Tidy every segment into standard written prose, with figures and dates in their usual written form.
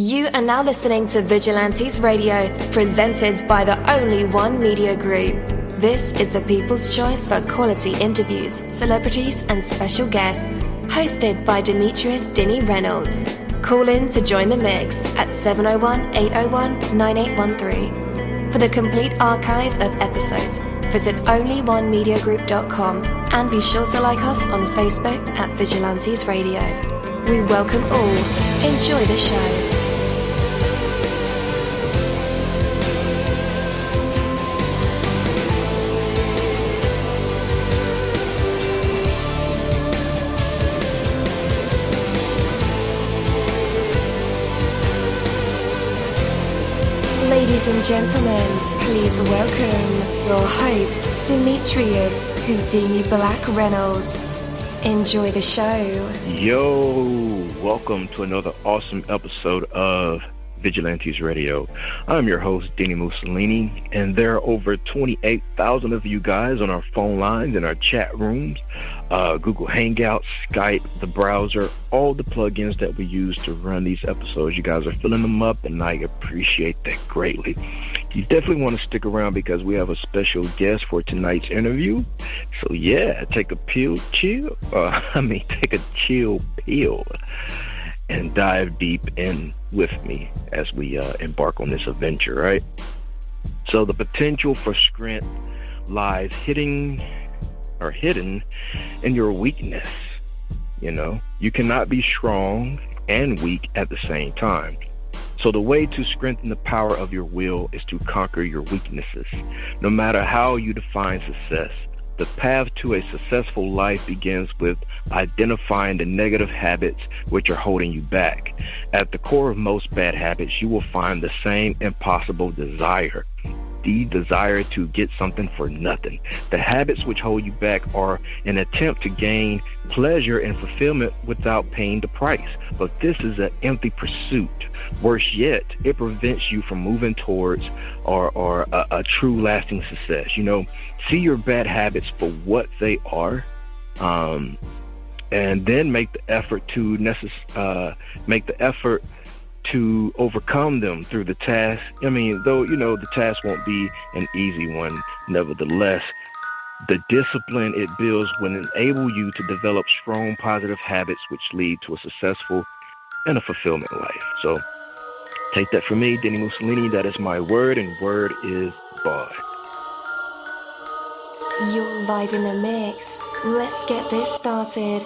You are now listening to Vigilantes Radio, presented by the Only One Media Group. This is the people's choice for quality interviews, celebrities and special guests. Hosted by Demetrius Dinny Reynolds. Call in to join the mix at 701-801-9813. For the complete archive of episodes, visit onlyonemediagroup.com and be sure to like us on Facebook at Vigilantes Radio. We welcome all. Enjoy the show. Ladies and gentlemen, please welcome your host, Demetrius Houdini Black Reynolds. Enjoy the show. Yo, welcome to another awesome episode of Vigilantes Radio. I'm your host, dini-mussolini, and there are over 28,000 of you guys on our phone lines, in our chat rooms, Google Hangouts, Skype, the browser, all the plugins that we use to run these episodes. You guys are filling them up, and I appreciate that greatly. You definitely want to stick around because we have a special guest for tonight's interview. So yeah, take a chill pill and dive deep in with me as we embark on this adventure, right? So the potential for strength lies hidden in your weakness. You know, you cannot be strong and weak at the same time. So the way to strengthen the power of your will is to conquer your weaknesses. No matter how you define success, the path to a successful life begins with identifying the negative habits which are holding you back. At the core of most bad habits, you will find the same impossible desire. The desire to get something for nothing. The habits which hold you back are an attempt to gain pleasure and fulfillment without paying the price. But this is an empty pursuit. Worse yet, it prevents you from moving towards a true lasting success. You know, see your bad habits for what they are, and then make the effort to overcome them through the task. I mean, though, you know, the task won't be an easy one. Nevertheless, the discipline it builds will enable you to develop strong positive habits which lead to a successful and a fulfillment life. So take that from me, dini-mussolini. That is my word, and word is bond. You're live in the mix. Let's get this started.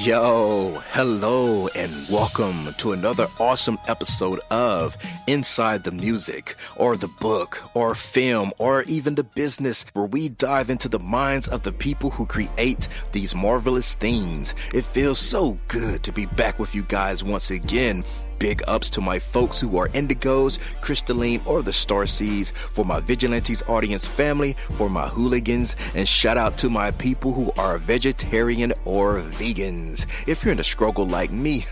Yo, hello, and welcome to another awesome episode of Inside the Music, or the book, or film, or even the business, where we dive into the minds of the people who create these marvelous things. It feels so good to be back with you guys once again. Big ups to my folks who are indigos, crystalline, or the starseeds, for my Vigilantes audience family, for my hooligans, and shout out to my people who are vegetarian or vegans. If you're in a struggle like me,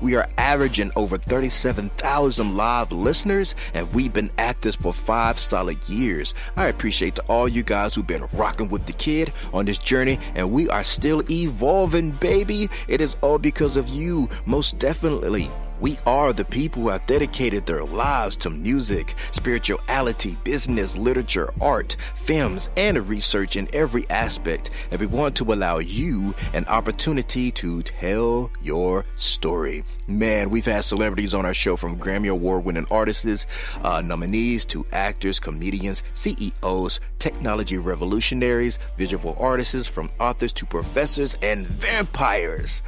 we are averaging over 37,000 live listeners, and we've been at this for 5 solid years. I appreciate to all you guys who've been rocking with the kid on this journey, and we are still evolving, baby. It is all because of you, most definitely. We are the people who have dedicated their lives to music, spirituality, business, literature, art, films, and research in every aspect. And we want to allow you an opportunity to tell your story. Man, we've had celebrities on our show, from Grammy Award-winning artists, nominees, to actors, comedians, CEOs, technology revolutionaries, visual artists, from authors to professors, and vampires.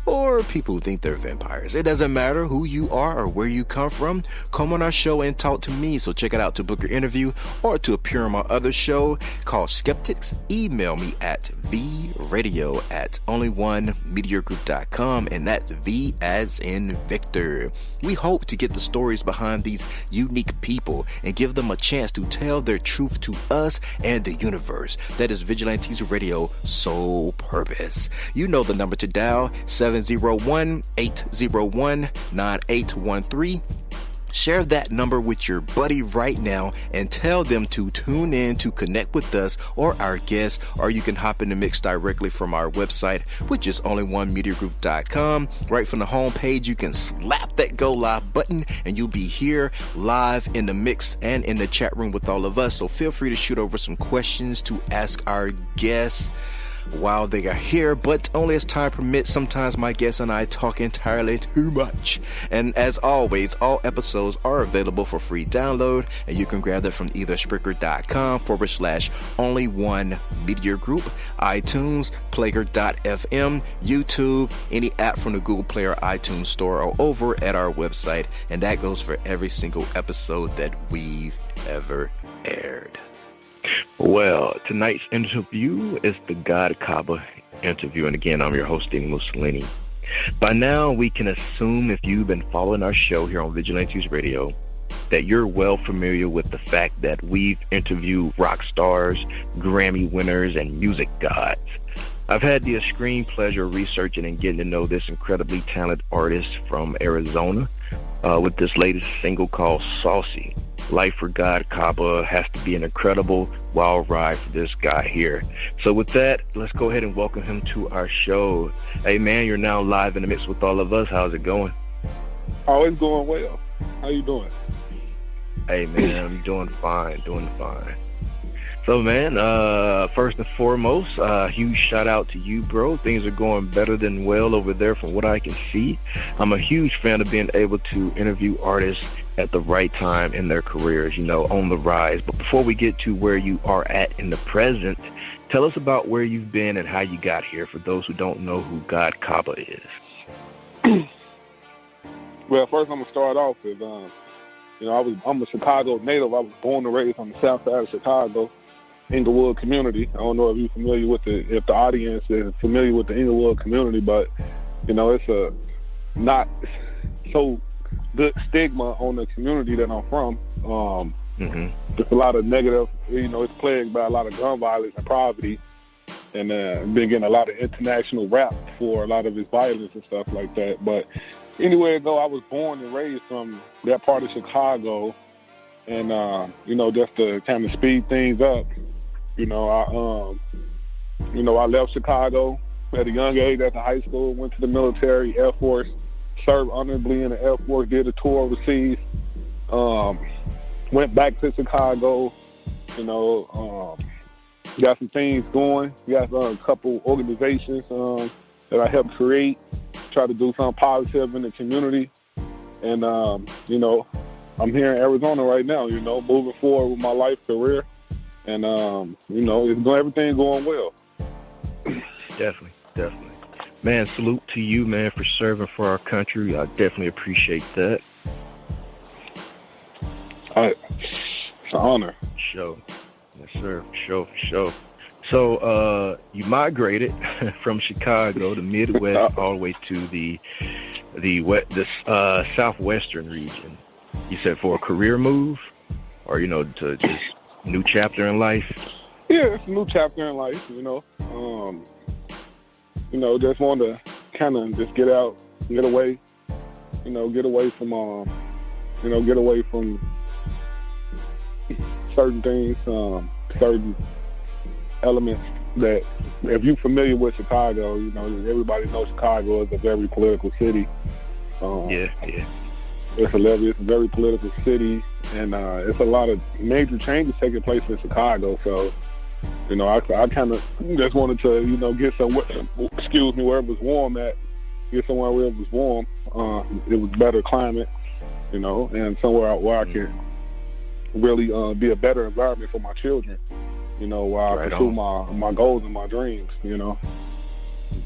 Or people who think they're vampires. It doesn't matter who you are or where you come from. Come on our show and talk to me. So check it out to book your interview or to appear on my other show called Skeptics. Email me at vradio@onlyonemediagroup.com, and that's V as in Victor. We hope to get the stories behind these unique people and give them a chance to tell their truth to us and the universe. That is Vigilantes Radio sole purpose. You know the number to dial, 701-801 9813. Share that number with your buddy right now and tell them to tune in to connect with us or our guests, or you can hop in the mix directly from our website, which is onlyonemediagroup.com. Right from the homepage, you can slap that go live button and you'll be here live in the mix and in the chat room with all of us. So feel free to shoot over some questions to ask our guests while they are here, but only as time permits. Sometimes my guests and I talk entirely too much. And as always, all episodes are available for free download, and you can grab them from either Spreaker.com/only one media group, iTunes, Player.fm, YouTube, any app from the Google Play or iTunes Store, or over at our website. And that goes for every single episode that we've ever aired. Well, tonight's interview is the God Khaba Interview, and again, I'm your host, dini-mussolini. By now, we can assume, if you've been following our show here on Vigilantes Radio, that you're well familiar with the fact that we've interviewed rock stars, Grammy winners, and music gods. I've had the extreme pleasure of researching and getting to know this incredibly talented artist from Arizona with this latest single called Saucy. Life for God Khaba has to be an incredible wild ride for this guy here. So with that, let's go ahead and welcome him to our show. Hey man, you're now live in the mix with all of us. How's it going? Oh, it's going well. How you doing? Hey man, I'm doing fine. So man, first and foremost, huge shout out to you, bro. Things are going better than well over there from what I can see. I'm a huge fan of being able to interview artists at the right time in their careers, you know, on the rise. But before we get to where you are at in the present, tell us about where you've been and how you got here, for those who don't know who God Khaba is. Well, first I'm gonna start off with, I'm a Chicago native. I was born and raised on the south side of Chicago, Inglewood community. I don't know if you're familiar with if the audience is familiar with the Inglewood community, but you know, it's a not so good stigma on the community that I'm from. There's a lot of negative, you know, it's plagued by a lot of gun violence and poverty, and been getting a lot of international rap for a lot of its violence and stuff like that. But anyway, though, I was born and raised from that part of Chicago, and you know, just to kind of speed things up, I left Chicago at a young age after high school, went to the military, Air Force, served honorably in the Air Force, did a tour overseas, went back to Chicago, got some things going, got a couple organizations that I helped create, try to do something positive in the community, and, I'm here in Arizona right now, moving forward with my life career, and, everything going well. Definitely. Man, salute to you, man, for serving for our country. I definitely appreciate that. It's an honor. Sure. Yes, sir. For sure. So, you migrated from Chicago, the Midwest, all the way to the southwestern region. You said for a career move, or to just new chapter in life. Yeah, it's a new chapter in life. Just want to kind of just get out, get away from certain things, certain elements that, if you're familiar with Chicago, everybody knows Chicago is a very political city. Yeah. It's a very political city, and it's a lot of major changes taking place in Chicago. So, I kind of just wanted to, get somewhere, where it was warm at, get somewhere where it was warm. It was better climate, and somewhere where I can really be a better environment for my children, while I pursue my goals and my dreams, Definitely.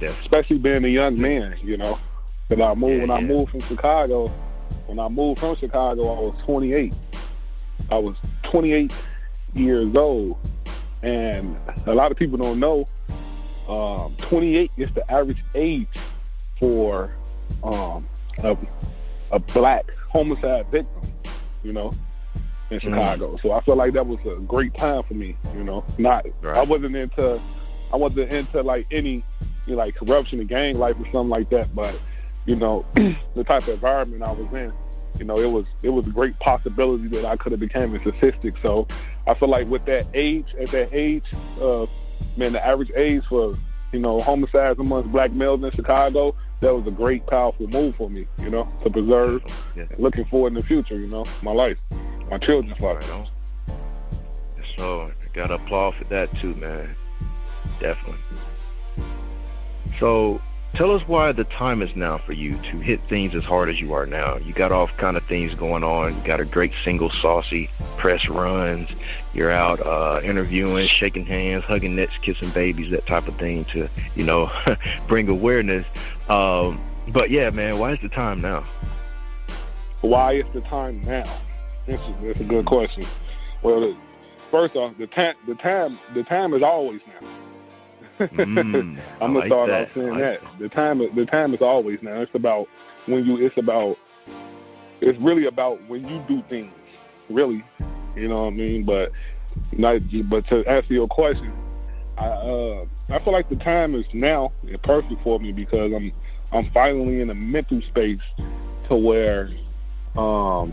Especially being a young man, because I moved from Chicago. When I moved from Chicago, I was 28. I was 28 years old. And a lot of people don't know, 28 is the average age for a black homicide victim, in Chicago. So I feel like that was a great time for me, I wasn't into like any, corruption and gang life or something like that, but, you know, the type of environment I was in, you know, it was a great possibility that I could have become a statistic. So I feel like at that age, man, the average age for, you know, homicides amongst black males in Chicago, that was a great, powerful move for me, you know, to preserve, looking forward in the future, you know, my life, my children's life. Right. So I got to applaud for that too, man. Definitely. So tell us why the time is now for you to hit things as hard as you are now. You got all kind of things going on. You got a great single, saucy press runs. You're out interviewing, shaking hands, hugging necks, kissing babies, that type of thing to, you know, bring awareness. But yeah, man, why is the time now? Why is the time now? That's a good question. Well, first off, the time is always now. I'm gonna start off saying that. The time is always now. It's really about when you do things, really. You know what I mean? But to answer your question, I feel like the time is now perfect for me because I'm finally in a mental space to where I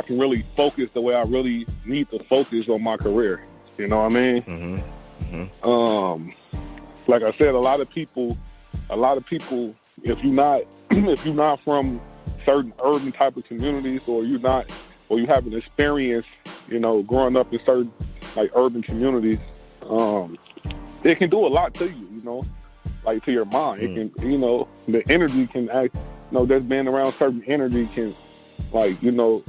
can really focus the way I really need to focus on my career. You know what I mean? Mm-hmm. Like I said, a lot of people, if you're not from certain urban type of communities, or you haven't experienced, you know, growing up in certain like urban communities, it can do a lot to you, you know, like to your mind. It can, you know, the energy can act, you know, just being around certain energy can, like, you know,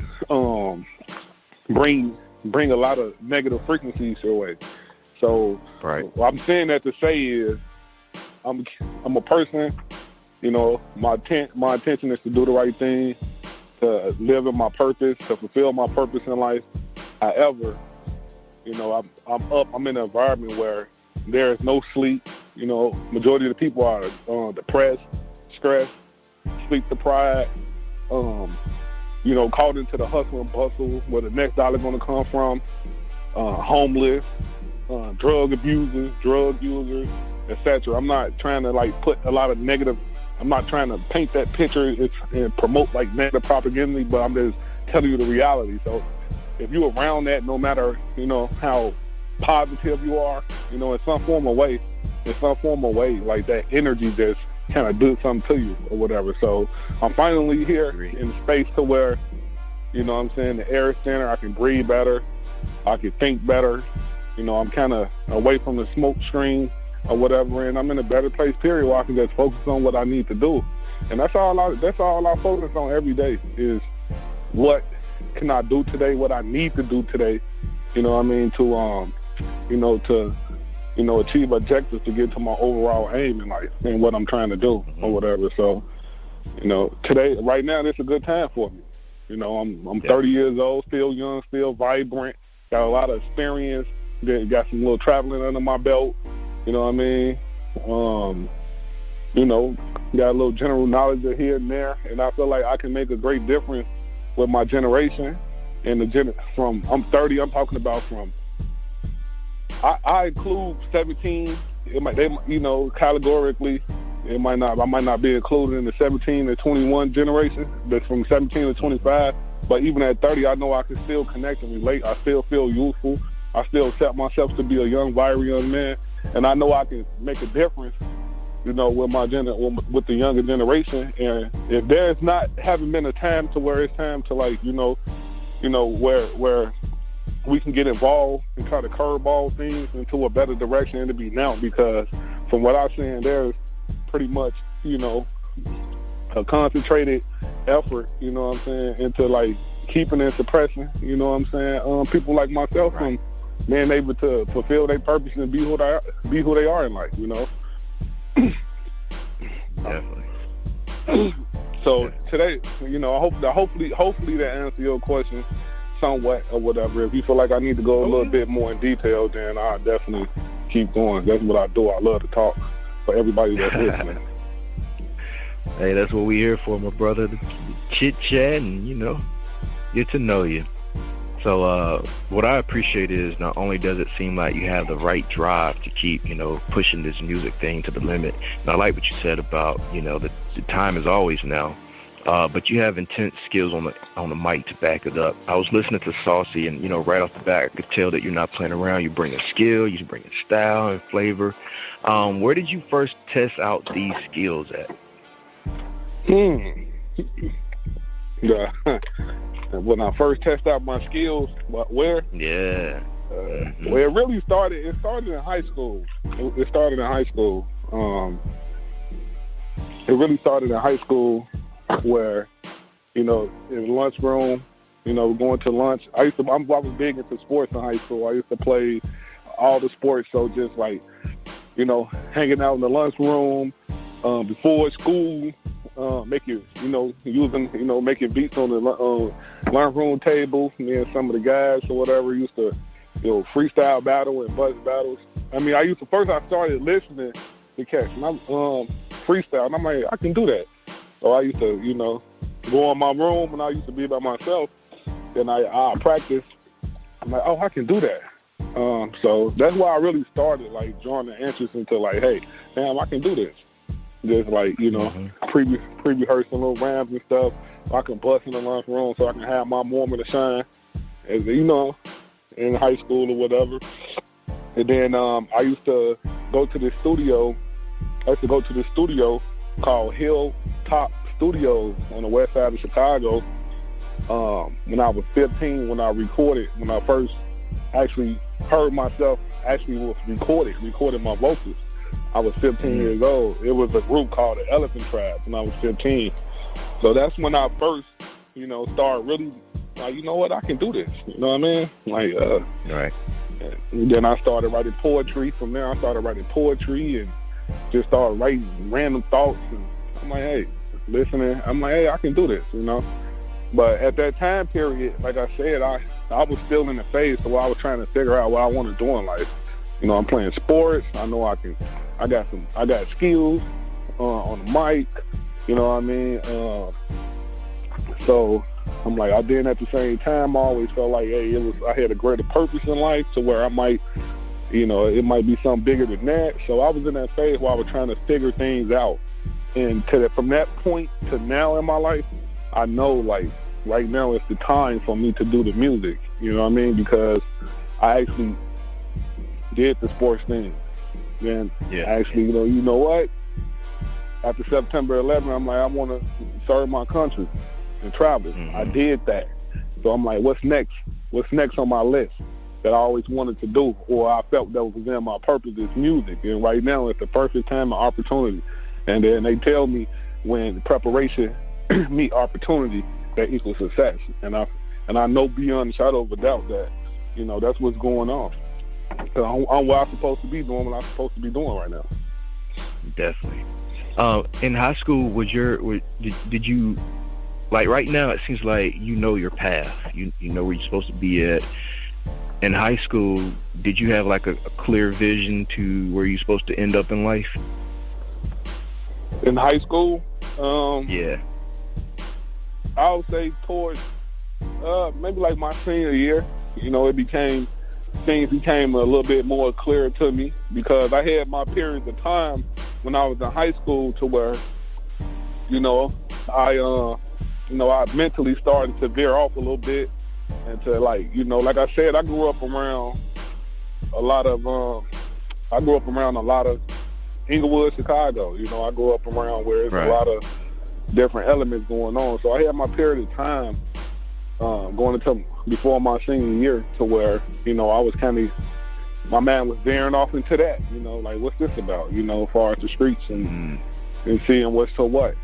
bring a lot of negative frequencies your way. So what I'm saying that to say is I'm a person, you know, my intention is to do the right thing, to live in my purpose, to fulfill my purpose in life. However, you know, I'm in an environment where there is no sleep. You know, majority of the people are depressed, stressed, sleep deprived, you know, caught into the hustle and bustle where the next dollar going to come from, homeless, drug abusers, drug users, etc. I'm not trying to like put a lot of negative. I'm not trying to paint that picture and promote like negative propaganda, but I'm just telling you the reality. So if you're around that, no matter, you know, how positive you are, you know, in some form of way, like that energy just kind of do something to you or whatever. So I'm finally here in space to where, you know what I'm saying, the air is thinner, I can breathe better, I can think better. You know, I'm kind of away from the smoke screen or whatever, and I'm in a better place, period, where I can just focus on what I need to do. And that's all I focus on every day is what can I do today, what I need to do today, you know what I mean, to, achieve objectives to get to my overall aim in life and what I'm trying to do or whatever. So, you know, today, right now, this is a good time for me. You know, I'm 30 years old, still young, still vibrant, got a lot of experience, got some little traveling under my belt, you know what I mean? You know, got a little general knowledge of here and there, and I feel like I can make a great difference with my generation. And I'm 30, I'm talking about from, I include 17, you know, categorically, I might not be included in the 17 to 21 generation, but from 17 to 25. But even at 30, I know I can still connect and relate. I still feel youthful. I still accept myself to be a young, vibrant young man, and I know I can make a difference, you know, with with the younger generation. And if there's haven't been a time to where it's time to, like, you know, where we can get involved and try to curveball things into a better direction, and to be now, because from what I'm saying, there's pretty much, you know, a concentrated effort, you know what I'm saying, into like keeping and suppressing, you know what I'm saying, people like myself from being able to fulfill their purpose and be who they are in life, you know. Definitely. So today, you know, hopefully to answer your question somewhat or whatever. If you feel like I need to go a little bit more in detail, then I'll definitely keep going. That's what I do. I love to talk for everybody that's listening. Hey, that's what we're here for, my brother. To chit chat and, you know, get to know you. So what I appreciate is not only does it seem like you have the right drive to keep, pushing this music thing to the limit. And I like what you said about, the time is always now. But you have intense skills on the mic to back it up. I was listening to Saucy, and right off the bat, I could tell that you're not playing around. You bring a skill, you bring a style and flavor. Where did you first test out these skills at? Yeah. When I first tested out my skills, where? Yeah. Well, it really started. It started in high school. It started in high school. It really started in high school, where, in the lunchroom, going to lunch. I was big into sports in high school. I used to play all the sports. So just like, hanging out in the lunchroom before school. Making beats on the lunchroom table. Me and some of the guys or whatever used to, freestyle battle and buzz battles. I mean, I started listening to cats, and I'm freestyle, and I'm like, I can do that. So I used to, go in my room, and I used to be by myself, and I practice. I'm like, oh, I can do that. So that's why I really started, like, drawing the interest into, like, hey, damn, I can do this. Just like, pre-rehearsing little rhymes and stuff. So I can bust in the lunchroom so I can have my moment of shine, as in high school or whatever. And then I used to go to the studio. I used to go to the studio called Hilltop Studios on the west side of Chicago. When I was 15, when I first actually heard myself, was recorded my vocals. I was 15 years old. It was a group called the Elephant Tribe when I was 15. So that's when I first, started really, like, you know what, I can do this. You know what I mean? Like, right. Then I started writing poetry. From there, I started writing poetry and just started writing random thoughts. And I'm like, hey, listening. I'm like, hey, I can do this, But at that time period, like I said, I was still in the phase where I was trying to figure out what I want to do in life. I'm playing sports. I know I got skills on the mic. You know what I mean? So I'm like, at the same time, I always felt like, hey, I had a greater purpose in life to where I might, it might be something bigger than that. So I was in that phase where I was trying to figure things out. And from that point to now in my life, I know, like, right now it's the time for me to do the music. You know what I mean? Because I actually did the sports thing. Then actually, you know what? After September 11th, I'm like, I want to serve my country and travel. I did that. So I'm like, what's next? What's next on my list that I always wanted to do, or I felt that was within my purpose is music. And right now it's the perfect time and opportunity. And then they tell me when preparation meet opportunity, that equals success. And I know beyond a shadow of a doubt that, that's what's going on. So I'm what I'm supposed to be doing, what I'm supposed to be doing right now. Definitely. In high school, did you, like, right now it seems like your path, you know where you're supposed to be at. In high school, did you have like a clear vision to where you're supposed to end up in life? In high school? Yeah. I would say towards maybe like my senior year, things became a little bit more clear to me, because I had my periods of time when I was in high school to where, I mentally started to veer off a little bit, and to like I said, I grew up around a lot of Inglewood, Chicago. I grew up around where there's a lot of different elements going on. So I had my period of time going into before my senior year to where, I was my mind was veering off into that, like, what's this about, as far as the streets and seeing what's to what.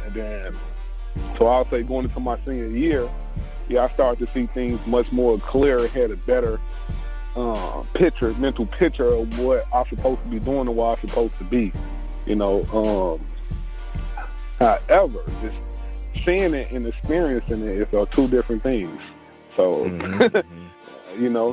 And then, so I'll say going into my senior year, I started to see things much more clear, had a better mental picture of what I'm supposed to be doing and what I'm supposed to be, However, just seeing it and experiencing it are two different things. So,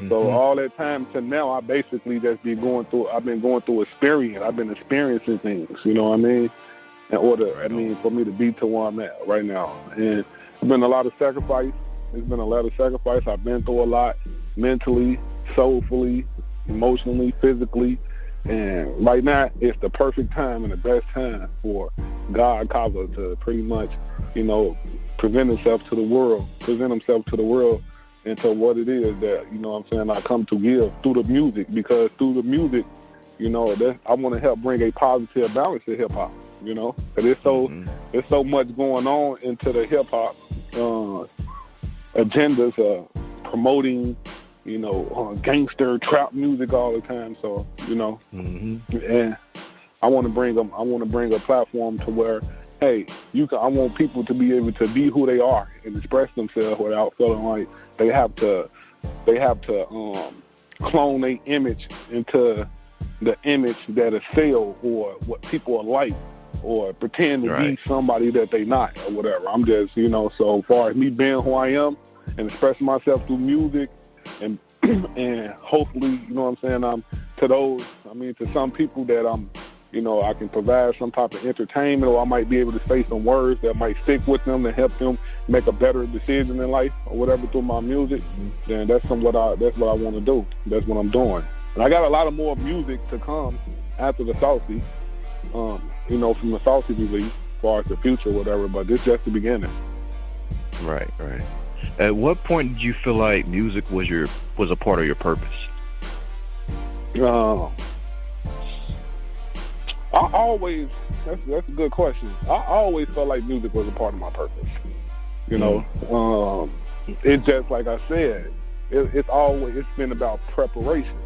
so all that time to now, I basically just been going through experience. I've been experiencing things, you know what I mean? For me to be to where I'm at right now. And it's been a lot of sacrifice, It's been a lot of sacrifice. I've been through a lot mentally, soulfully, emotionally, physically. And right now, it's the perfect time and the best time for God Khaba to pretty much, present himself to the world into what it is that, I come to give through the music. Because through the music, I want to help bring a positive balance to hip-hop, because there's so much going on into the hip-hop agendas, promoting, gangster trap music all the time. So, and I want to bring a platform to where, hey, I want people to be able to be who they are and express themselves without feeling like they have to clone their image into the image that is sell or what people are like, or pretend to be somebody that they not or whatever. I'm just, so as far as me being who I am and expressing myself through music and hopefully, to some people that I can provide some type of entertainment, or I might be able to say some words that might stick with them and help them make a better decision in life or whatever through my music. Then that's what I want to do. That's what I'm doing. And I got a lot of more music to come after the Saucy, from the Saucy release, as far as the future or whatever, but this is just the beginning. Right. At what point did you feel like music was a part of your purpose? That's a good question. I always felt like music was a part of my purpose. It's just like I said, it's been about preparation.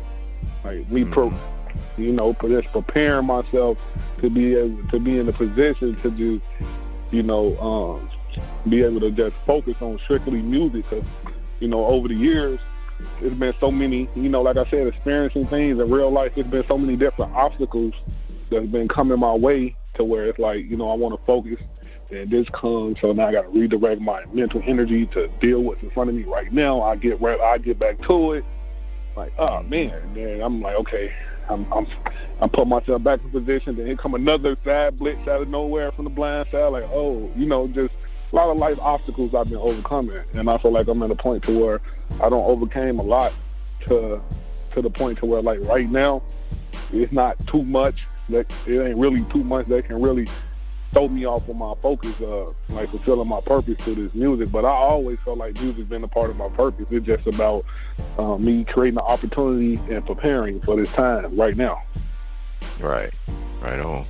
Like me, just preparing myself to be able to be in a position to do, be able to just focus on strictly music. Because, over the years, it's been so many, like I said, experiencing things in real life. It's been so many different obstacles that's been coming my way to where it's like, I want to focus, and this comes, so now I got to redirect my mental energy to deal with what's in front of me right now. I get back to it. Like, oh man, and then I'm like, okay, I'm putting myself back in position. Then here come another side blitz out of nowhere from the blind side. Like, just a lot of life obstacles I've been overcoming, and I feel like I'm at a point to where I don't overcame a lot to the point to where, like, right now, it's not too much. It ain't really too much that can really throw me off of my focus of like fulfilling my purpose through this music. But I always felt like music's been a part of my purpose. It's just about me creating the opportunity and preparing for this time right now. Right on.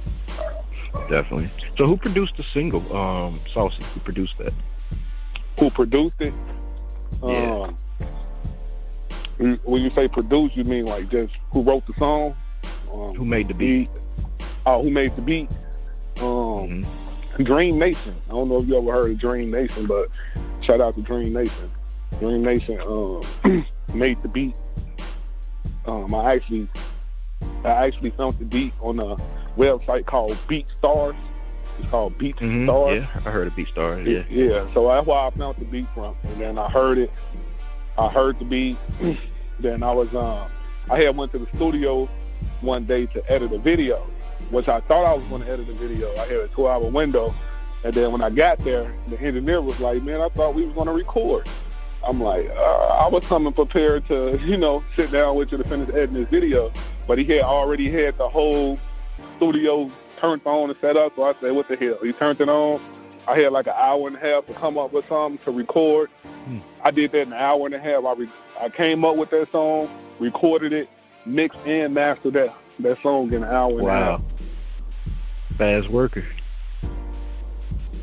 Definitely. So who produced the single, Saucy? Who produced that? Who produced it? Yeah. When you say produce, you mean like just who wrote the song? Who made the beat? Who made the beat? Dream Nation. I don't know if you ever heard of Dream Nation, but shout out to Dream Nation. Dream Nation made the beat. I actually found the beat on a website called BeatStars. It's called BeatStars. Yeah, I heard of BeatStars. Yeah. Yeah. So that's why I found the beat from. And then I heard it. I heard the beat. Then I had went to the studio one day to edit a video, which I thought I was going to edit a video. I had a 2-hour window, and then when I got there, the engineer was like, "Man, I thought we was going to record." I'm like, I was coming prepared to, sit down with you to finish editing this video, but he had already had the whole studio turned on and set up. So I said, "What the hell?" He turned it on. I had like an hour and a half to come up with something to record. I did that in an hour and a half. I came up with that song, recorded it, mixed and mastered that song in an hour and a half. Fast worker.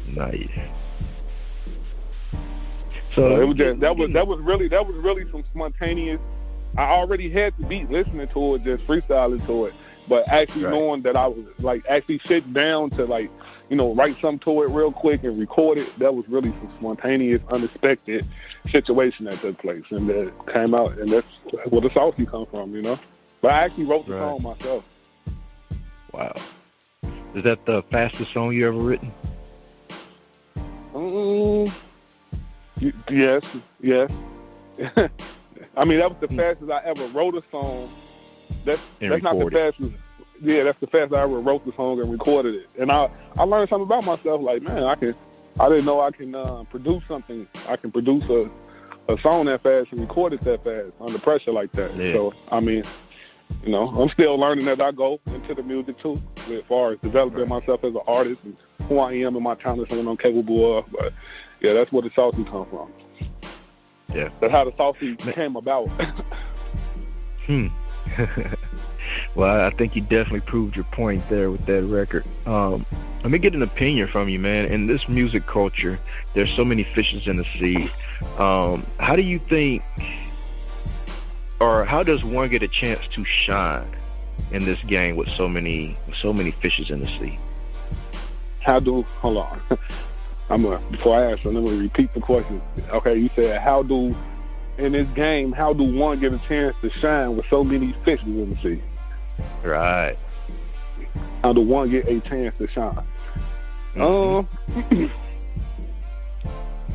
Nice. So it was just that was really some spontaneous. I already had the beat, listening to it, just freestyling to it, but actually knowing that I was like actually sitting down to like write something to it real quick and record it. That was really some spontaneous, unexpected situation that took place, and that came out, and that's where the Saucy come from, But I actually wrote the song myself. Wow. Is that the fastest song you ever written? Yes. I mean, that was the fastest I ever wrote a song. That's not the fastest. Yeah, that's the fastest I ever wrote the song and recorded it. And I learned something about myself. Like, man, I I didn't know I can produce something. I can produce a song that fast and record it that fast under pressure like that. Yeah. So, I mean, you know, I'm still learning as I go into the music too, as far as developing myself as an artist and who I am and my talents and what I'm capable of. But yeah, that's where the saucy come from. Yeah. That's how the saucy came about. Well, I think you definitely proved your point there with that record. Let me get an opinion from you, man. In this music culture, there's so many fishes in the sea. How do you think, or how does one get a chance to shine in this game with so many fishes in the sea? Hold on. Before I answer, let me repeat the question. Okay, you said in this game, how do one get a chance to shine with so many fishes in the sea? Right. How do one get a chance to shine?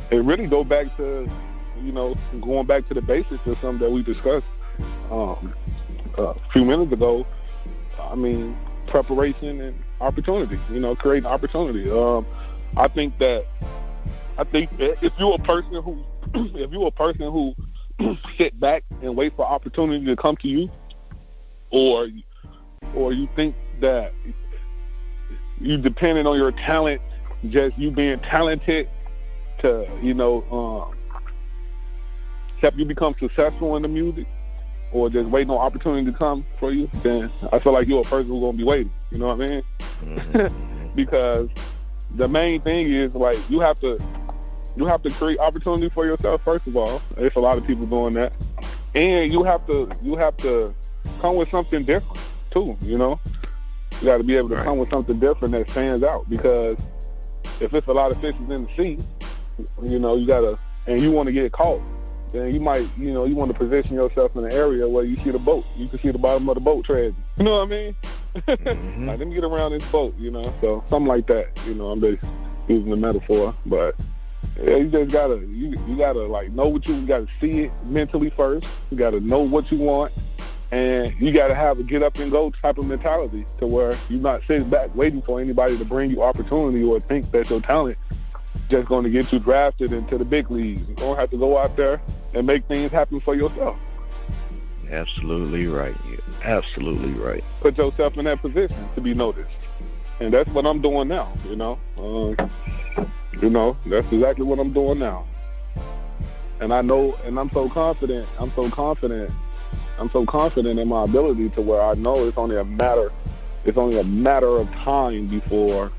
It really go back to, going back to the basics of something that we discussed a few minutes ago. I mean, preparation and opportunity, creating opportunity. I think that if you're a person who sit back and wait for opportunity to come to you, or you think that you depending on your talent, just you being talented to help you become successful in the music, or just waiting on opportunity to come for you, then I feel like you're a person who's gonna be waiting. You know what I mean? Mm-hmm. Because the main thing is, like, you have to create opportunity for yourself first of all. There's a lot of people doing that, and you have to come with something different too. You got to be able to come with something different that stands out. Because if it's a lot of fishes in the sea, you gotta, and you want to get caught, then you might, you want to position yourself in an area where you see the boat. You can see the bottom of the boat treading. You know what I mean? Mm-hmm. Like, let me get around this boat, So something like that. I'm just using the metaphor, but yeah, you just gotta you gotta like know what you gotta see it mentally first. You gotta know what you want, and you gotta have a get up and go type of mentality to where you're not sitting back waiting for anybody to bring you opportunity or think that your talent just going to get you drafted into the big leagues. You're going to have to go out there and make things happen for yourself. Absolutely right. Absolutely right. Put yourself in that position to be noticed. And that's what I'm doing now, that's exactly what I'm doing now. And I know, and I'm so confident in my ability to where I know it's only a matter of time before,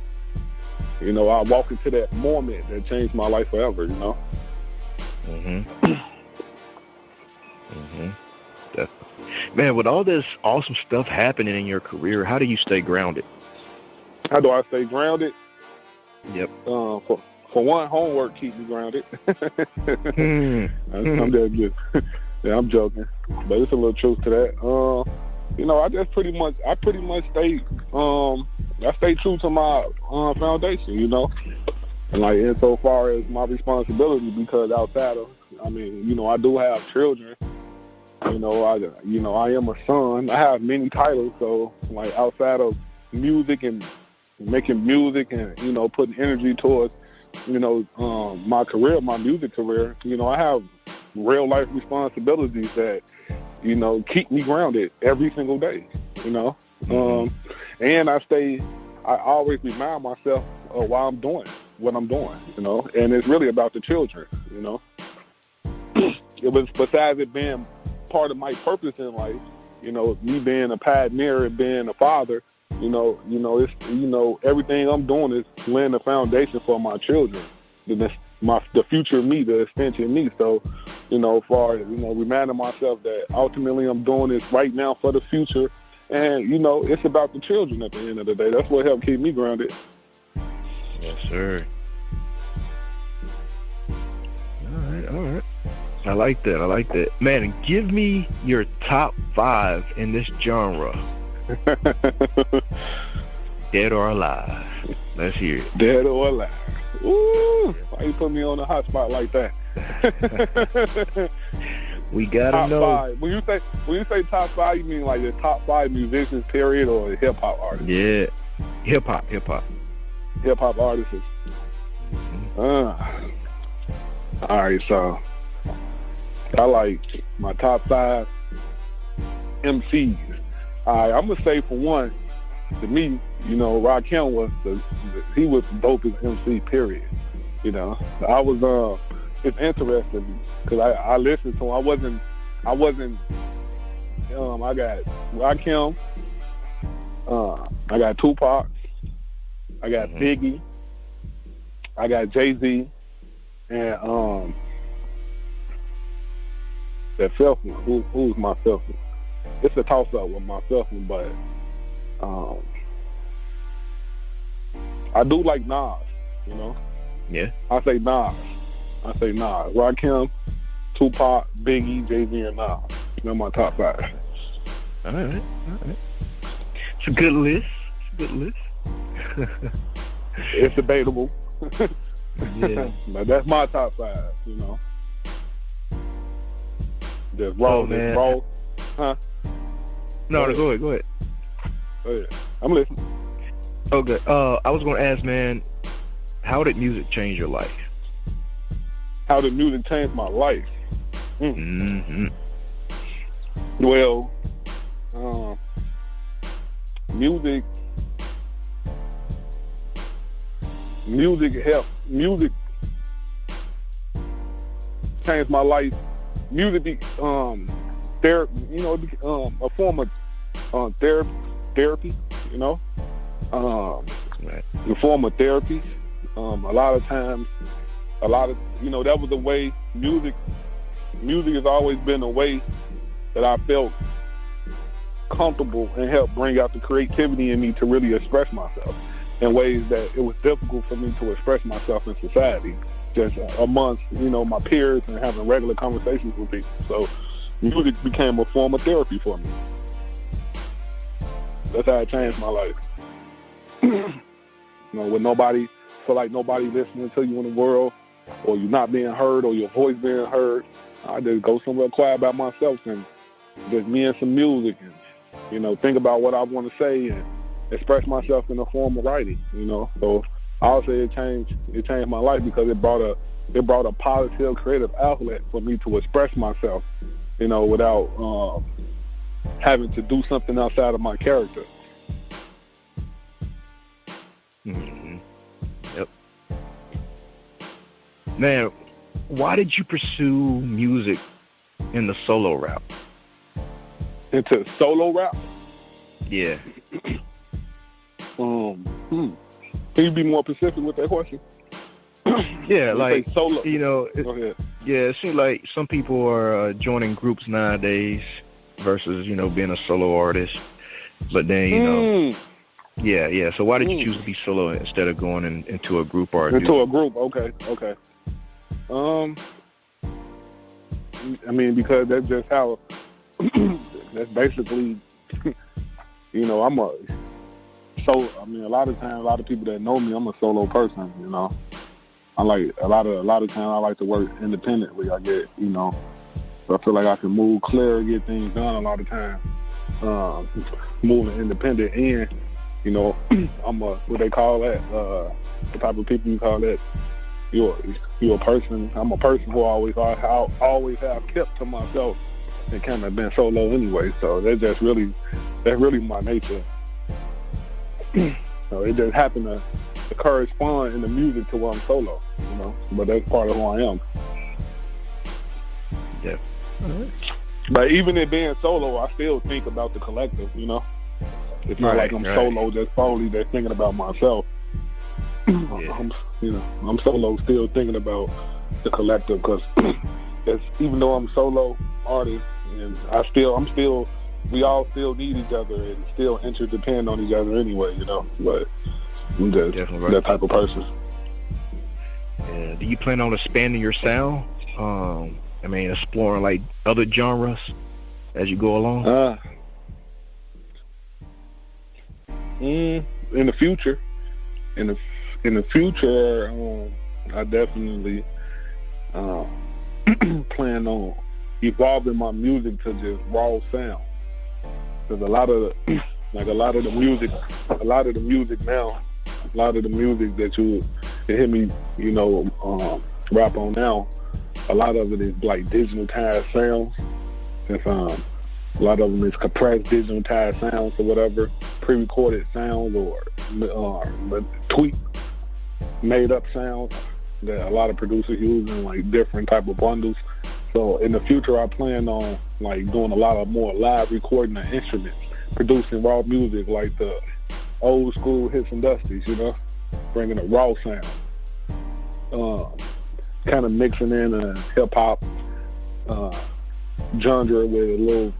I walk into that moment that changed my life forever, Mm-hmm. Mm-hmm. Definitely. Man, with all this awesome stuff happening in your career, how do you stay grounded? How do I stay grounded? Yep. For one, homework keeps me grounded. I'm just yeah, I'm joking, but it's a little truth to that. I pretty much stay I stay true to my foundation, and like insofar as my responsibility, because outside of, I do have children. I am a son. I have many titles, so like outside of music and making music and putting energy towards my career, my music career, I have real life responsibilities that keep me grounded every single day. And I always remind myself of why I'm doing what I'm doing, and it's really about the children. It was, besides it being part of my purpose in life, me being a pioneer and being a father, it's everything I'm doing is laying the foundation for my children, the future me, the extension me. So, as far as reminding myself that ultimately I'm doing this right now for the future, and it's about the children at the end of the day. That's what helped keep me grounded. Yes, sir. All right. I like that. Man, give me your top 5 in this genre. Dead or alive. Let's hear it. Dead or alive. Ooh, why you put me on the hot spot like that? We gotta top know. 5. When you say top 5, you mean like the top 5 musicians, period, or hip hop artists? Yeah, hip hop Hip hop artists. All right, so I like my top 5 MCs. All right, I'm gonna say for one, to me, Rakim was he was the dopest MC. Period. I was it's interesting because I listened to him. I wasn't. I got Rakim. I got Tupac. I got Biggie. I got Jay-Z, and that fifth one. Who's my fifth one? It's a toss-up with my fifth one, but I do like Nas. Yeah. I say Nas. Rakim, Tupac, Biggie, Jay-Z, and Nas. They're my top 5. All right. It's a good list. It's debatable. Yeah. But that's my top 5, Just raw, man. Raw. Huh? No, go ahead. Go ahead. I'm listening. Okay. I was going to ask, man, how did music change your life? How did music change my life? Well, music helped. Music changed my life. Music, therapy. A form of therapy. Right. A form of therapy. A lot of times, that was the way music has always been a way that I felt comfortable and helped bring out the creativity in me to really express myself in ways that it was difficult for me to express myself in society, just amongst, my peers and having regular conversations with people. So music became a form of therapy for me. That's how it changed my life. With nobody, feel like nobody listening to you in the world, or you not being heard, or your voice being heard, I just go somewhere quiet by myself and just me and some music and, think about what I want to say and express myself in the form of writing, So I'll say it changed my life because it brought a positive creative outlet for me to express myself, without having to do something outside of my character. Yep. Man, why did you pursue music in the solo route? Into solo rap? Yeah. Can you be more specific with that question? Yeah, like, solo. Go ahead. Yeah, it seems like some people are joining groups nowadays versus, being a solo artist. But then, yeah. So why did you choose to be solo instead of going into a group or a duo? A group, okay. Because that's just how, that's basically, a lot of times, a lot of people that know me, I'm a solo person, I like, a lot of times I like to work independently, I get, so I feel like I can move clear, get things done a lot of times, moving independent and, I'm what they call that, the type of people you call that, you're a person, I'm a person who always have kept to myself and kind of been solo anyway, so that's really my nature. So it just happened to correspond in the music to where I'm solo, but that's part of who I am. Yeah. Mm-hmm. But even in being solo, I still think about the collective, It's not like I'm solo just solely just thinking about myself. Yeah. I'm solo still thinking about the collective because even though I'm solo artist and we all still need each other and still interdepend on each other anyway, but I'm just that type of person. Yeah. Do you plan on expanding your sound? Exploring like other genres as you go along? In the future, I definitely plan on evolving my music to just raw sound. Because a lot of the music now, a lot of the music that hear me, rap on now, a lot of it is like digitalized sounds. It's, a lot of them is compressed digitalized sounds or whatever, pre-recorded sounds or tweak made up sounds that a lot of producers use in like different type of bundles. So in the future, I plan on like doing a lot of more live recording of instruments, producing raw music like the old school hits and dusties, bringing a raw sound, kind of mixing in a hip hop genre with a little,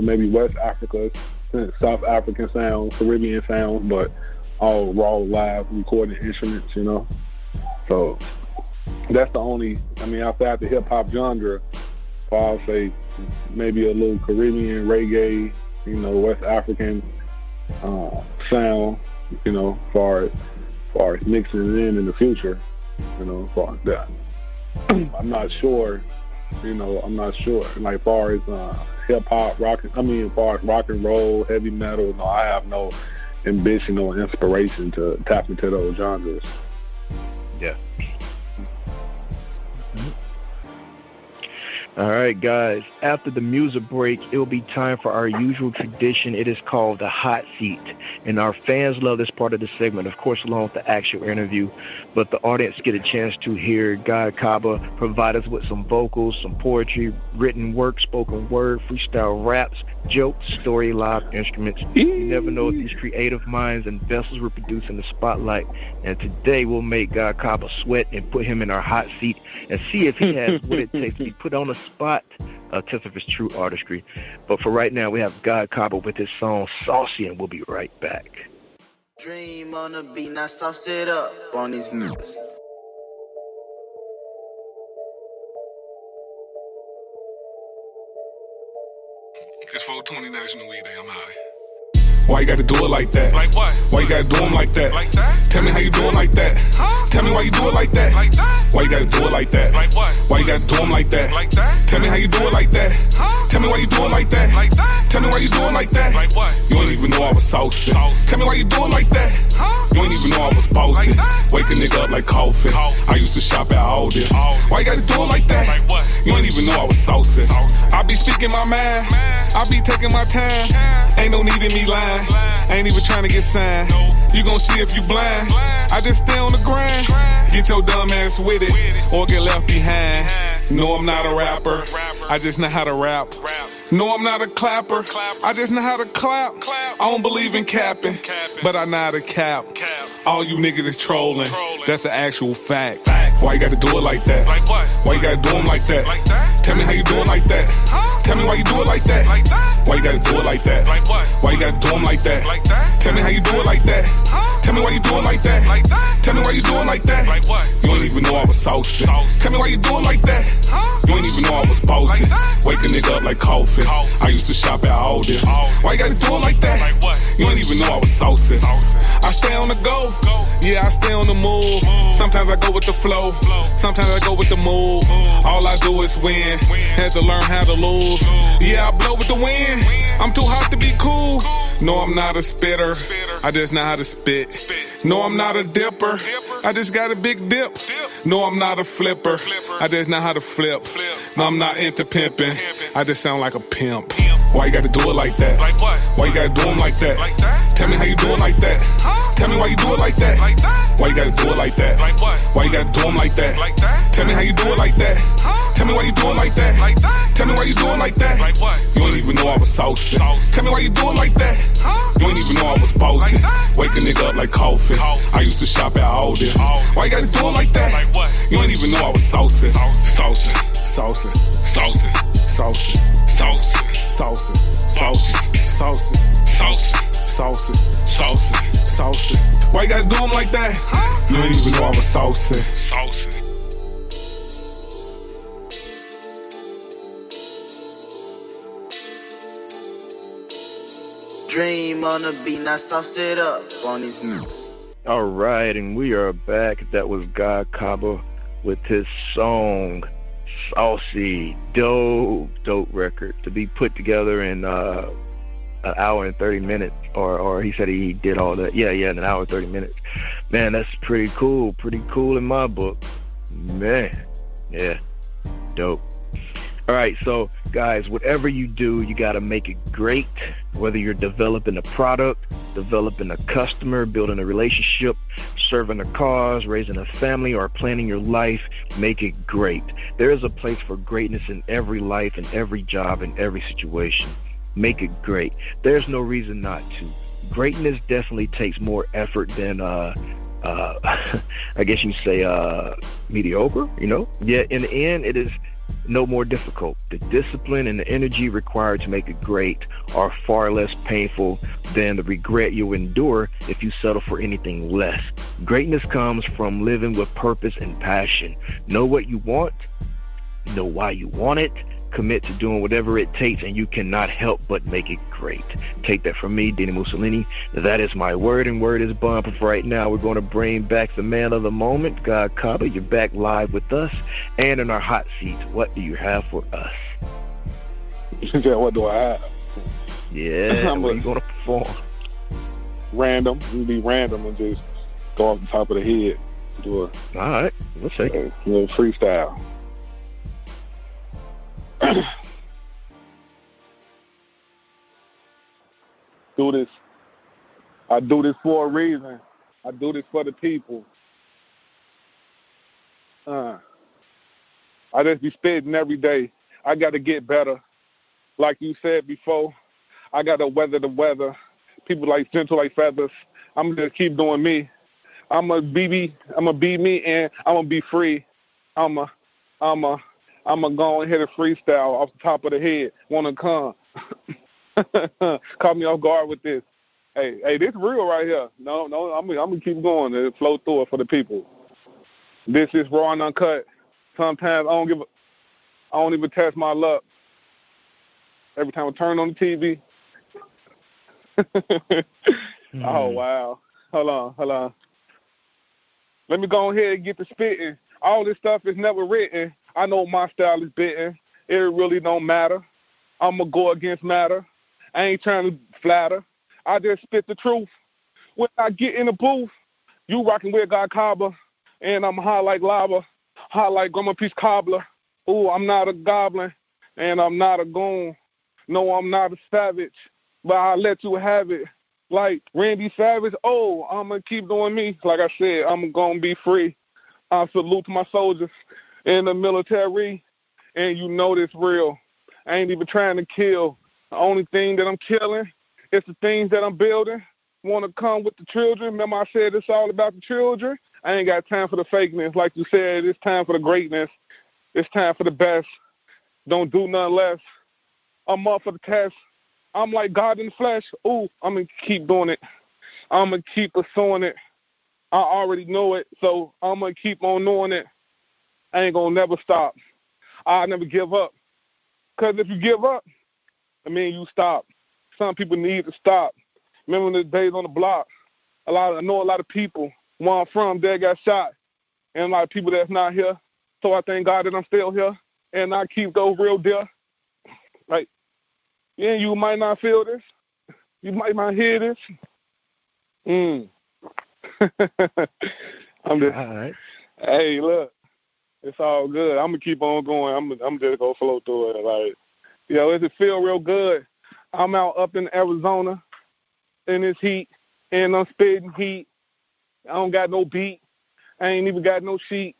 maybe West Africa, South African sounds, Caribbean sounds, but all raw live recording instruments, So that's the only, outside the hip hop genre, I'll say maybe a little Caribbean reggae, West African sound, far as mixing it in the future, far as that. I'm not sure. Like far as hip hop, far as rock and roll, heavy metal, no, I have no ambition or inspiration to tap into those genres. Yeah. All right, guys. After the music break, it will be time for our usual tradition. It is called the hot seat, and our fans love this part of the segment, of course, along with the actual interview. But the audience get a chance to hear God Khaba provide us with some vocals, some poetry, written work, spoken word, freestyle raps, jokes, story, live instruments. You never know what these creative minds and vessels will produce in the spotlight. And today we'll make God Khaba sweat and put him in our hot seat and see if he has what it takes to be put on the spot, a test of his true artistry. But for right now, we have God Khaba with his song Saucy, and we'll be right back. Dream on the beat, now sauce it up on these niggas. It's 420 National Weed Day, I'm high. Why you gotta do it like that? Like what? Why you gotta do them like that? Like that? Tell me how you do it like that. Huh? Tell me why you do it like that. Like that? Why you gotta do it like that? Like what? Why you gotta do them like that? Like that? Tell me how you do it like that. Huh? Tell me why you do it like that. Like that? Tell me why you do it like that. Like what? You ain't even know I was saucy. Saucy. Tell me why you do it like that. Huh? You ain't even know I was bossy. Like that? Wake a nigga up like coffee. I used to shop at all this. Why you gotta do it like that? Like what? You ain't even know I was saucy. Saucy. I be speaking my mind. I be taking my time. Ain't no need in me lying. Ain't even trying to get signed. You gon' see if you blind. I just stay on the grind. Get your dumb ass with it or get left behind. No, I'm not a rapper. I just know how to rap. No, I'm not a clapper. I just know how to clap. I don't believe in capping, but I know how to cap. All you niggas is trolling. That's an actual fact. Why you gotta do it like that? Like what? Why you gotta do them like that? Like that? Tell me how you do it like that. Huh? Tell me why you do it like that. Like that? Why you gotta do it like that? Like what? Why you gotta do them like that? Like that? Tell me how you do it like that. Huh? Tell me why you do it like that. Like that? Tell me why you do it like that. Like what? You ain't even know I was saucy. Saucy. Tell me why you do it like that. Huh? You ain't even know I was bossy. Like that? Wake a nigga up like coffee. I used to shop at all this. Why you gotta do it like that? Like what? You ain't even know I was saucy. Saucy. I stay on the go. Yeah, I stay on the move. Sometimes I go with the flow. Sometimes I go with the move. All I do is win. Had to learn how to lose. Yeah, I blow with the wind. I'm too hot to be cool. No, I'm not a spitter. I just know how to spit. No, I'm not a dipper. I just got a big dip. No, I'm not a flipper. I just know how to flip. No, I'm not into pimping. I just sound like a pimp. Why you gotta do it like that? Like what? Why you gotta do them like that? Like that? Tell me how you do it like that. Huh? Tell me why you do it like that. Like that? Why you gotta do it like that? Like what? Why you gotta do them like that? Like that? Tell me how you do it like that. Huh? Tell me why you do it like that. Like that? Tell me why you do it like that. Like what? You ain't even know I was saucy. Saucy. Tell me why you do it like that. Huh? You ain't even know I was bossy. Like that? Wake a nigga up like coffee. I used to shop at all this. Why you gotta do it like that? Like what? You ain't even know I was saucy. Saucy. Saucy. Saucy. Saucy. Saucy. Saucy. Saucy. Saucy. Saucy. Saucy. Saucy. Saucy. Why you gotta do them like that? Huh? You ain't even know I was saucy. Saucy. Dream on the beat, now sauce it up on these niggas. All right, and we are back. That was God Khaba with his song Saucy. Dope record to be put together and an hour and 30 minutes, or he said he did all that. Yeah, in an hour and 30 minutes. Man, that's pretty cool in my book. Man, yeah, dope. All right, so guys, whatever you do, you got to make it great. Whether you're developing a product, developing a customer, building a relationship, serving a cause, raising a family, or planning your life, make it great. There is a place for greatness in every life, in every job, in every situation. Make it great. There's no reason not to. Greatness definitely takes more effort than I guess you say mediocre, Yet in the end, it is no more difficult. The discipline and the energy required to make it great are far less painful than the regret you'll endure if you settle for anything less. Greatness comes from living with purpose and passion. Know what you want, know why you want it, commit to doing whatever it takes, and you cannot help but make it great. Take that from me, Dini-Mussolini. That is my word, and word is bond. But for right now, we're going to bring back the man of the moment, God Khaba. You're back live with us and in our hot seat. What do you have for us? Yeah, what do I have? Yeah, what are you going to perform? Random. You be random and just go off the top of the head. Do a all right, we'll take it. Little freestyle. I do this for a reason. I do this for the people. I just be spitting every day. I got to get better. Like you said before, I got to weather the weather. People like gentle like feathers. I'm going to keep doing me. I'm going to be me, and I'm going to be free. I'm going to go and hit a freestyle off the top of the head. Want to come. Caught me off guard with this. Hey, this real right here. No, I'm going to keep going and flow through it for the people. This is raw and uncut. Sometimes I don't even test my luck. Every time I turn on the TV. Oh, wow. Hold on. Let me go ahead and get to spitting. All this stuff is never written. I know my style is bitten. It really don't matter. I'm going to go against matter. I ain't trying to flatter. I just spit the truth. When I get in the booth, you rocking with God Khaba, and I'm hot like lava, hot like Grandma Peace Cobbler. Ooh, I'm not a goblin, and I'm not a goon. No, I'm not a savage, but I'll let you have it. Like Randy Savage, I'm going to keep doing me. Like I said, I'm going to be free. I salute to my soldiers in the military, and you know this real. I ain't even trying to kill. The only thing that I'm killing is the things that I'm building. Want to come with the children. Remember I said it's all about the children? I ain't got time for the fakeness. Like you said, it's time for the greatness. It's time for the best. Don't do nothing less. I'm up for the test. I'm like God in the flesh. Ooh, I'm going to keep doing it. I'm going to keep pursuing it. I already know it, so I'm going to keep on knowing it. I ain't going to never stop. I'll never give up. Because if you give up, you stop. Some people need to stop. Remember the days on the block? I know a lot of people, where I'm from, they got shot. And a lot of people that's not here. So I thank God that I'm still here. And I keep those real dear. Like, yeah, you might not feel this. You might not hear this. I'm just, all right. Hey, look, it's all good. I'm going to keep on going. I'm just going to flow through it. Like, it feel real good. I'm out up in Arizona in this heat, and I'm spitting heat. I don't got no beat. I ain't even got no sheet.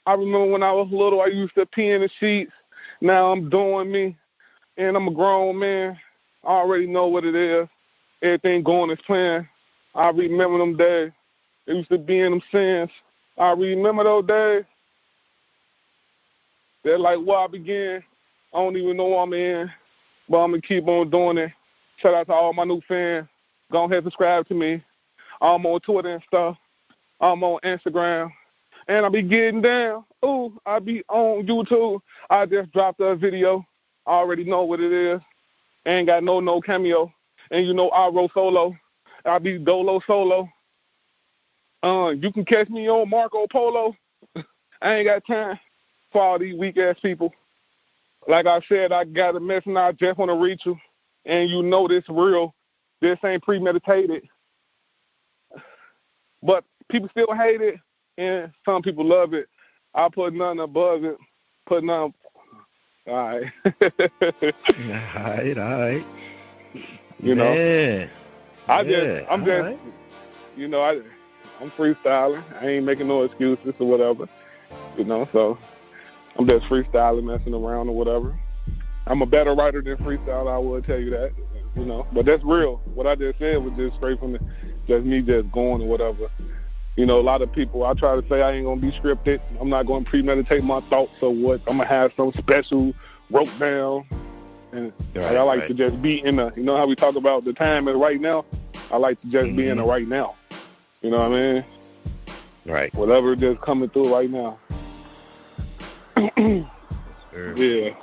I remember when I was little, I used to pee in the sheets. Now I'm doing me, and I'm a grown man. I already know what it is. Everything going as planned. I remember them days. It used to be in them sins. I remember those days. They're like where I began. I don't even know where I'm in, but I'm going to keep on doing it. Shout out to all my new fans. Go ahead and subscribe to me. I'm on Twitter and stuff. I'm on Instagram. And I be getting down. Ooh, I be on YouTube. I just dropped a video. I already know what it is. Ain't got no cameo. And I roll solo. I be dolo solo. You can catch me on Marco Polo. I ain't got time for all these weak-ass people. Like I said, I got a message and I just want to reach you. and you know this real, this ain't premeditated, but people still hate it, and some people love it. I put none above it, put none. All right. All right. You know, Man. I'm freestyling. I ain't making no excuses or whatever, you know, so I'm just freestyling, messing around or whatever. I'm a better writer than freestyle, I will tell you that, you know, but that's real. What I just said was just straight from just me just going or whatever. You know, a lot of people, I try to say I ain't going to be scripted. I'm not going to premeditate my thoughts or what. I'm going to have some special wrote down. And I like to just be in the, you know how we talk about the time is right now? I like to just be in the right now. You know what I mean? Right. Whatever just coming through right now. Yeah.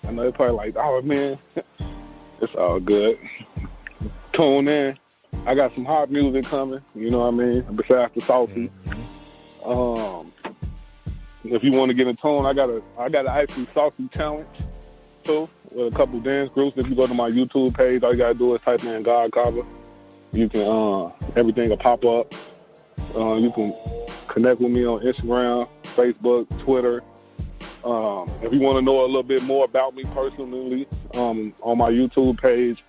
I know they're probably like, oh, man, it's all good. Tune in. I got some hot music coming, you know what I mean, besides the salty. If you want to get in tune, I got a actually salty challenge, too, with a couple dance groups. If you go to my YouTube page, all you got to do is type in God Khaba. You can, everything will pop up. You can connect with me on Instagram, Facebook, Twitter. If you want to know a little bit more about me personally, on my YouTube page,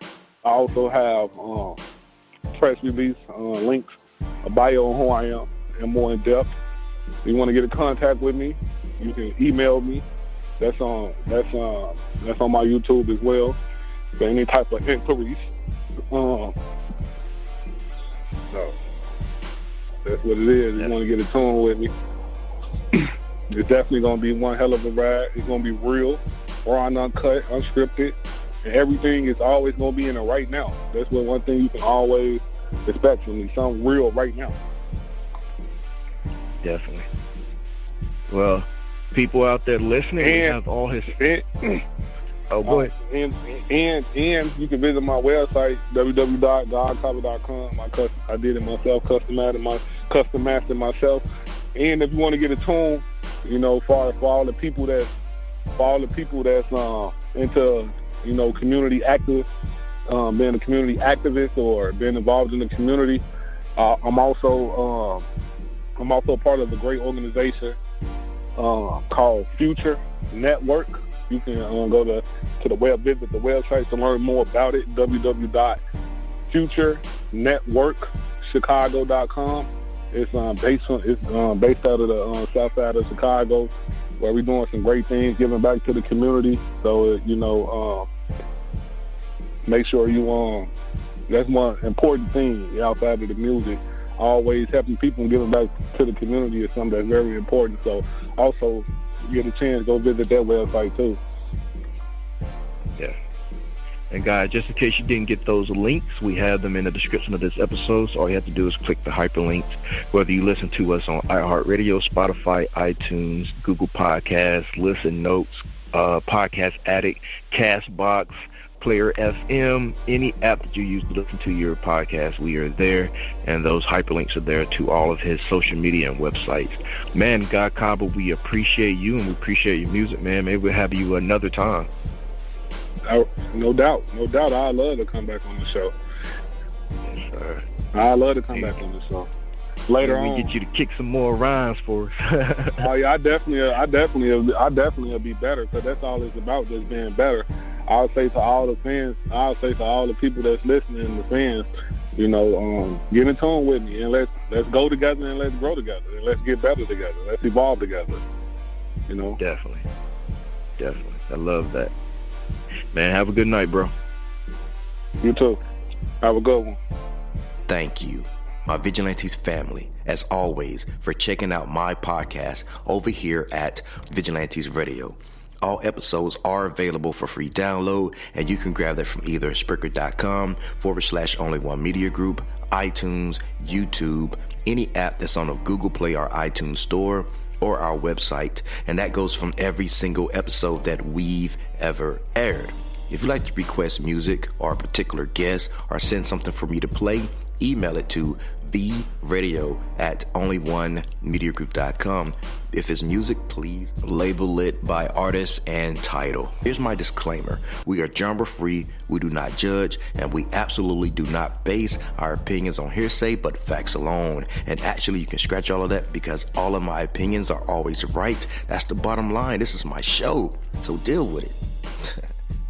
I also have press release links, a bio on who I am, and more in depth. If you want to get in contact with me, you can email me. That's on my YouTube as well. For any type of inquiries. So that's what it is. You want to get in tune with me. It's definitely going to be one hell of a ride. It's going to be real, raw and uncut, unscripted. And everything is always going to be in the right now. That's one thing you can always expect from me. Something real right now. Definitely. Well, people out there listening, we have all his... go ahead. And you can visit my website, www.godkhaba.com. I did it myself, custom mastered myself. And if you want to get a tune, you know, for all the people that's into, you know, community active, being a community activist or being involved in the community, I'm also part of a great organization called Future Network. You can go to the visit the website to learn more about it, www.futurenetworkchicago.com. It's based out of the south side of Chicago, where we're doing some great things, giving back to the community. So, you know, make sure you that's one important thing outside of the music. Always helping people and giving back to the community is something that's very important. So also, you get a chance, go visit that website too. Yeah. And guys, just in case you didn't get those links, we have them in the description of this episode. So all you have to do is click the hyperlinks, whether you listen to us on iHeartRadio, Spotify, iTunes, Google Podcasts, Listen Notes, Podcast Addict, Castbox, Player FM, any app that you use to listen to your podcast, we are there, and those hyperlinks are there to all of his social media and websites. Man, God Khaba, we appreciate you and we appreciate your music, man. Maybe we'll have you another time. No doubt. I'd love to come back on the show. Yes, sir. I'd love to come back on the show. Later on, we get you to kick some more rhymes for us. Oh yeah, I definitely will be better, because that's all it's about, just being better. I'll say to all the fans, all the people that's listening, the fans, you know, get in tune with me, and let's go together and let's grow together and let's get better together. Let's evolve together. You know. Definitely. I love that. Man, have a good night, bro. You too. Have a good one. Thank you, my Vigilantes family, as always, for checking out my podcast over here at Vigilantes Radio. All episodes are available for free download, and you can grab that from either Spreaker.com/only1mediagroup, iTunes, YouTube, any app that's on a Google Play or iTunes store, or our website. And that goes from every single episode that we've ever aired. If you'd like to request music or a particular guest or send something for me to play, email it to the radio at onlyonemediagroup.com. If it's music, please label it by artist and title. Here's my disclaimer. We are genre-free, we do not judge, and we absolutely do not base our opinions on hearsay, but facts alone. And actually, you can scratch all of that because all of my opinions are always right. That's the bottom line. This is my show, so deal with it.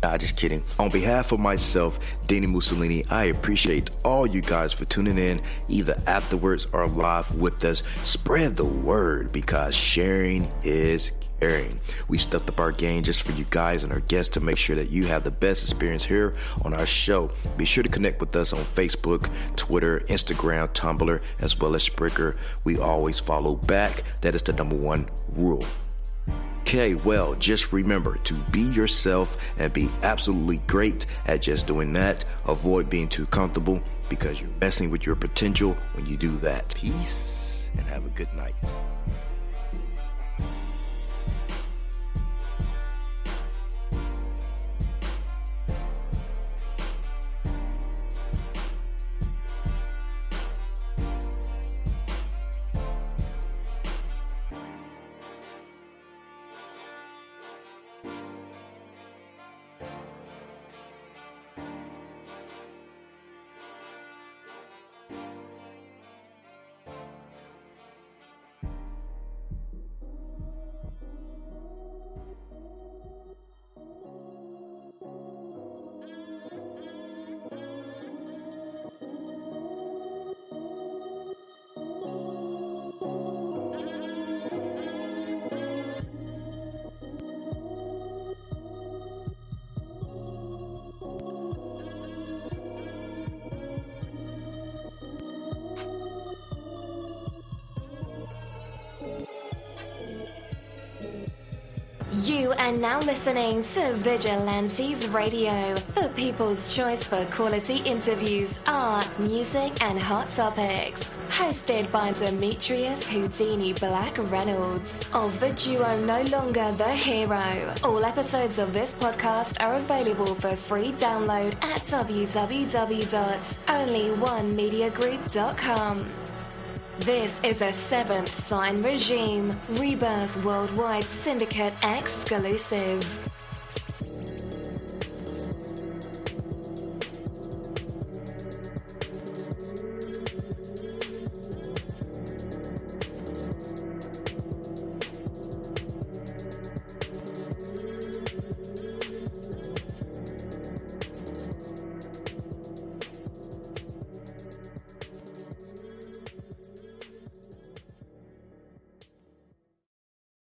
Nah, just kidding. On behalf of myself, Dini-Mussolini, I appreciate all you guys for tuning in, either afterwards or live with us. Spread the word because sharing is caring. We stepped up our game just for you guys and our guests to make sure that you have the best experience here on our show. Be sure to connect with us on Facebook, Twitter, Instagram, Tumblr, as well as Spreaker. We always follow back. That is the number one rule. Okay, well, just remember to be yourself and be absolutely great at just doing that. Avoid being too comfortable because you're messing with your potential when you do that. Peace and have a good night. You are now listening to Vigilantes Radio, the people's choice for quality interviews, art, music, and hot topics. Hosted by Demetrius Houdini Black Reynolds of the duo No Longer the Hero. All episodes of this podcast are available for free download at www.onlyonemediagroup.com. This is a Seventh Sign Regime Rebirth Worldwide Syndicate exclusive.